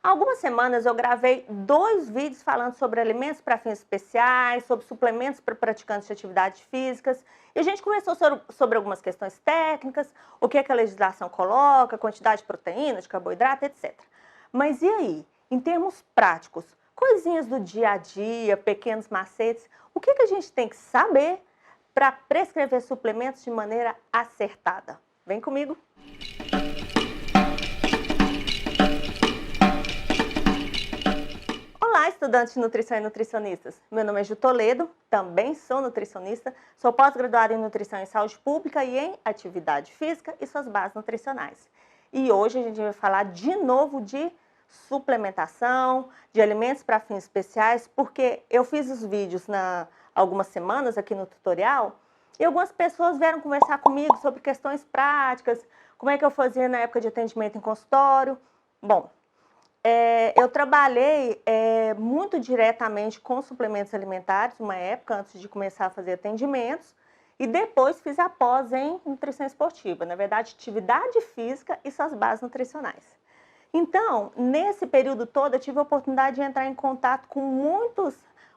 Há algumas semanas eu gravei 2 vídeos falando sobre alimentos para fins especiais, sobre suplementos para praticantes de atividades físicas. E a gente conversou sobre algumas questões técnicas, o que é que a legislação coloca, quantidade de proteína, de carboidrato, etc. Mas e aí, em termos práticos, coisinhas do dia a dia, pequenos macetes, o que a gente tem que saber para prescrever suplementos de maneira acertada? Vem comigo! Olá, estudantes de nutrição e nutricionistas. Meu nome é Ju Toledo, também sou nutricionista, sou pós-graduada em nutrição e saúde pública e em atividade física e suas bases nutricionais. E hoje a gente vai falar de novo de suplementação, de alimentos para fins especiais, porque eu fiz os vídeos há algumas semanas aqui no tutorial e algumas pessoas vieram conversar comigo sobre questões práticas, como é que eu fazia na época de atendimento em consultório. Bom, eu trabalhei muito diretamente com suplementos alimentares, uma época antes de começar a fazer atendimentos, e depois fiz a pós em nutrição esportiva, na verdade, atividade física e suas bases nutricionais. Então, nesse período todo, eu tive a oportunidade de entrar em contato com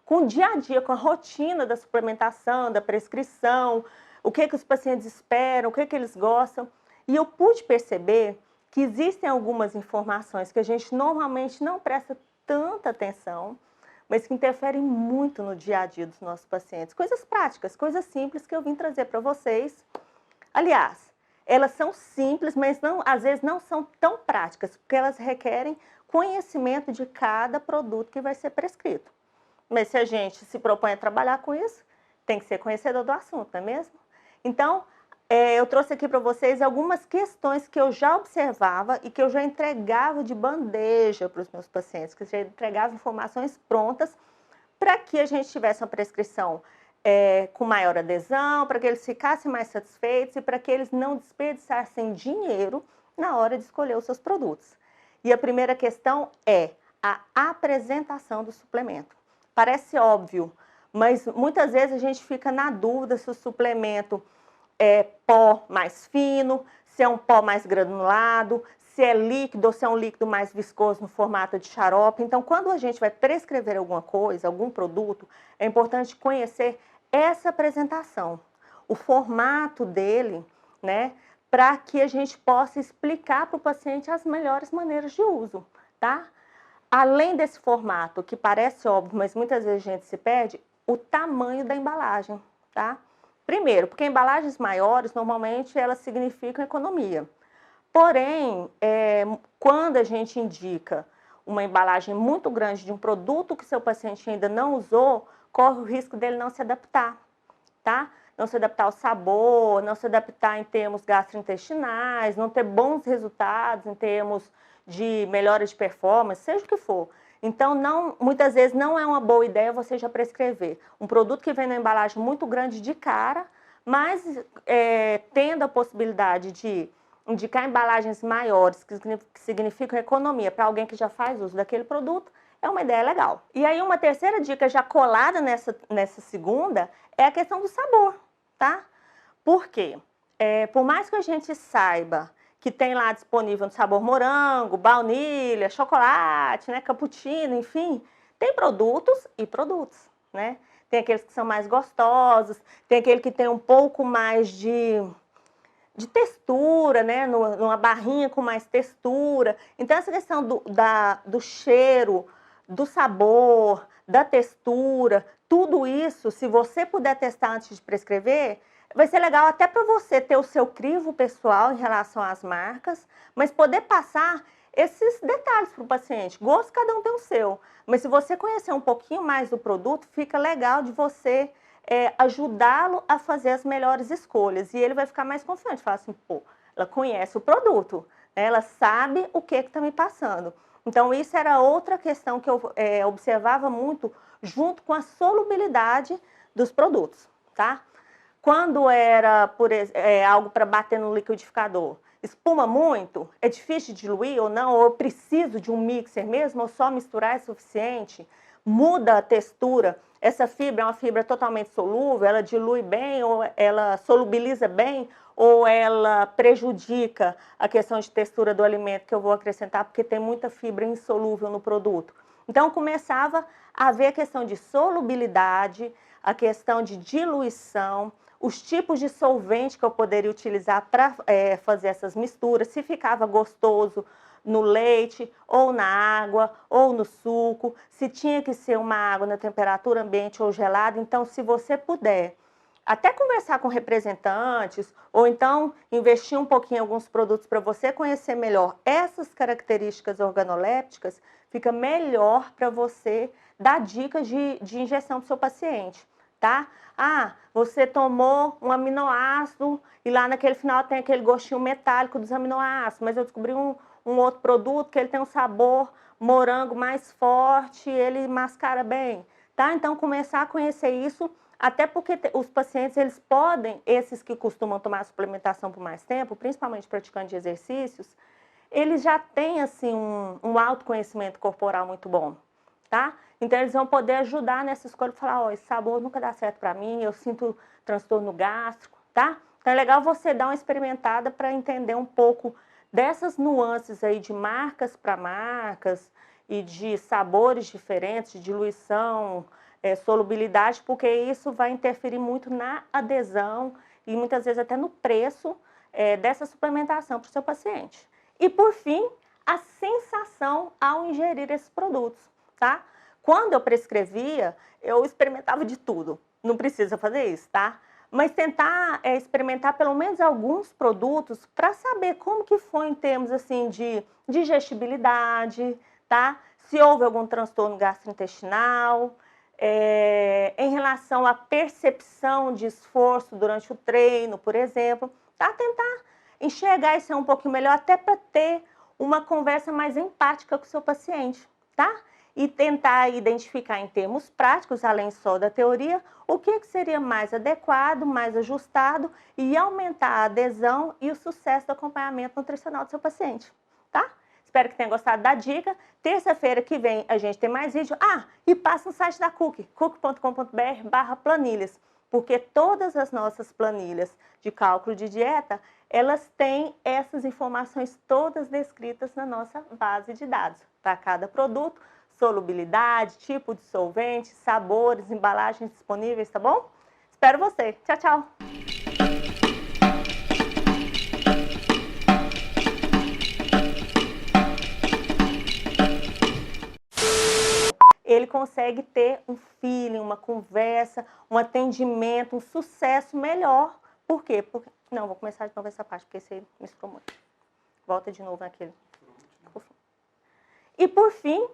o dia a dia, com a rotina da suplementação, da prescrição, o que os pacientes esperam, o que eles gostam, e eu pude perceber que existem algumas informações que a gente normalmente não presta tanta atenção, mas que interferem muito no dia a dia dos nossos pacientes. Coisas práticas, coisas simples que eu vim trazer para vocês. Aliás, elas são simples, mas às vezes não são tão práticas, porque elas requerem conhecimento de cada produto que vai ser prescrito. Mas se a gente se propõe a trabalhar com isso, tem que ser conhecedor do assunto, não é mesmo? Então, eu trouxe aqui para vocês algumas questões que eu já observava e que eu já entregava de bandeja para os meus pacientes, que eu já entregava informações prontas para que a gente tivesse uma prescrição com maior adesão, para que eles ficassem mais satisfeitos e para que eles não desperdiçassem dinheiro na hora de escolher os seus produtos. E a primeira questão é a apresentação do suplemento. Parece óbvio, mas muitas vezes a gente fica na dúvida se o suplemento é pó mais fino, se é um pó mais granulado, se é líquido ou se é um líquido mais viscoso no formato de xarope. Então, quando a gente vai prescrever alguma coisa, algum produto, é importante conhecer essa apresentação, o formato dele, né, para que a gente possa explicar para o paciente as melhores maneiras de uso, tá? Além desse formato, que parece óbvio, mas muitas vezes a gente se perde, o tamanho da embalagem, tá? Primeiro, porque embalagens maiores, normalmente, elas significam economia. Porém, quando a gente indica uma embalagem muito grande de um produto que seu paciente ainda não usou, corre o risco dele não se adaptar, tá? Não se adaptar ao sabor, não se adaptar em termos gastrointestinais, não ter bons resultados em termos de melhora de performance, seja o que for. Então, muitas vezes não é uma boa ideia você já prescrever um produto que vem na embalagem muito grande de cara, mas tendo a possibilidade de indicar embalagens maiores, que significam economia para alguém que já faz uso daquele produto, é uma ideia legal. E aí uma terceira dica já colada nessa segunda é a questão do sabor, tá? Por quê? Por mais que a gente saiba que tem lá disponível no sabor morango, baunilha, chocolate, né, cappuccino, enfim, tem produtos e produtos, né? Tem aqueles que são mais gostosos, tem aquele que tem um pouco mais de textura, né, numa barrinha com mais textura. Então, essa questão do cheiro, do sabor, da textura, tudo isso, se você puder testar antes de prescrever, vai ser legal até para você ter o seu crivo pessoal em relação às marcas, mas poder passar esses detalhes para o paciente. Gosto, cada um tem o seu, mas se você conhecer um pouquinho mais do produto, fica legal de você ajudá-lo a fazer as melhores escolhas. E ele vai ficar mais confiante, falar assim, pô, ela conhece o produto, né? Ela sabe o que está me passando. Então, isso era outra questão que eu observava muito junto com a solubilidade dos produtos, tá? Quando era algo para bater no liquidificador, espuma muito? É difícil de diluir ou não? Ou eu preciso de um mixer mesmo? Ou só misturar é suficiente? Muda a textura essa fibra é uma fibra totalmente solúvel, ela dilui bem, ou ela solubiliza bem, ou ela prejudica a questão de textura do alimento que eu vou acrescentar, porque tem muita fibra insolúvel no produto. Então, começava a ver a questão de solubilidade, a questão de diluição, os tipos de solvente que eu poderia utilizar para fazer essas misturas, se ficava gostoso no leite, ou na água, ou no suco, se tinha que ser uma água na temperatura ambiente ou gelada. Então, se você puder até conversar com representantes, ou então investir um pouquinho em alguns produtos para você conhecer melhor essas características organolépticas, fica melhor para você dar dicas de injeção para o seu paciente, tá? Ah, você tomou um aminoácido e lá naquele final tem aquele gostinho metálico dos aminoácidos, mas eu descobri um outro produto que ele tem um sabor morango mais forte, ele mascara bem, tá? Então, começar a conhecer isso, até porque os pacientes, eles podem, esses que costumam tomar suplementação por mais tempo, principalmente praticando de exercícios, eles já têm, assim, um autoconhecimento corporal muito bom, tá? Então, eles vão poder ajudar nessa escolha, falar, ó, esse sabor nunca dá certo para mim, eu sinto transtorno gástrico, tá? Então, é legal você dar uma experimentada para entender um pouco dessas nuances aí de marcas para marcas e de sabores diferentes, de diluição, solubilidade, porque isso vai interferir muito na adesão e muitas vezes até no preço dessa suplementação para o seu paciente. E por fim, a sensação ao ingerir esses produtos, tá? Quando eu prescrevia, eu experimentava de tudo. Não precisa fazer isso, tá? Mas tentar experimentar pelo menos alguns produtos para saber como que foi em termos assim de digestibilidade, tá? Se houve algum transtorno gastrointestinal, em relação à percepção de esforço durante o treino, por exemplo, tá? Tentar enxergar isso um pouquinho melhor, até para ter uma conversa mais empática com o seu paciente, tá? E tentar identificar em termos práticos, além só da teoria, o que seria mais adequado, mais ajustado e aumentar a adesão e o sucesso do acompanhamento nutricional do seu paciente, tá? Espero que tenha gostado da dica. Terça-feira que vem a gente tem mais vídeo. Ah, e passa no site da Cook, cook.com.br/planilhas, porque todas as nossas planilhas de cálculo de dieta, elas têm essas informações todas descritas na nossa base de dados, para cada produto, solubilidade, tipo de solvente, sabores, embalagens disponíveis, tá bom? Espero você. Tchau, tchau! Ele consegue ter um feeling, uma conversa, um atendimento, um sucesso melhor. Por quê? Porque... Não, vou começar de novo essa parte, porque você misturou muito. Volta de novo naquele. E por fim,